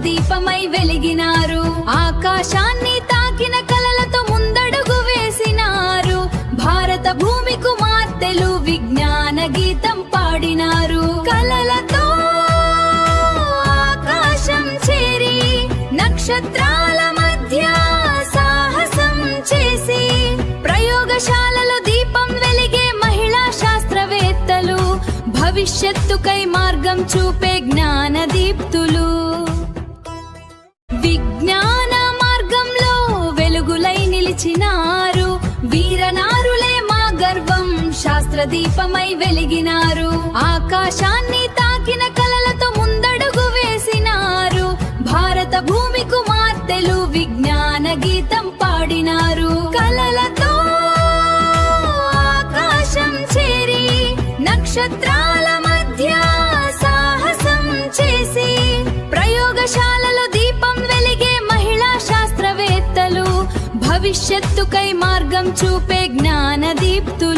దీపమై వెలిగినారు. ఆకాశాన్ని తాకిన కలలతో ముందడుగు వేసినారు. భారత భూమి కుమార్తెలు విజ్ఞాన గీతం పాడినారు. కలలతో ఆకాశం చేరి నక్షత్రాల మధ్య సాహసం చేసి ప్రయోగశాలలో దీపం వెలిగే మహిళా శాస్త్రవేత్తలు, భవిష్యత్తుకై మార్గం చూపే జ్ఞాన దీప్తులు. విజ్ఞాన మార్గంలో వెలుగులై నిలిచినారు. వీరనారులే మా గర్వం, శాస్త్ర దీపమై వెలిగినారు. ఆకాశాన్ని తాకిన కలలతో ముందడుగు వేసినారు. భారత భూమి కుమార్తెలు విజ్ఞాన గీతం పాడినారు. కలలతో ఆకాశం చేరి నక్షత్రాల మధ్య సాహసం చేసి ప్రయోగశాలలో దీపం వెలిగే మహిళా శాస్త్రవేత్తలు, భవిష్యత్తుకై మార్గం చూపే జ్ఞాన దీప్తులు.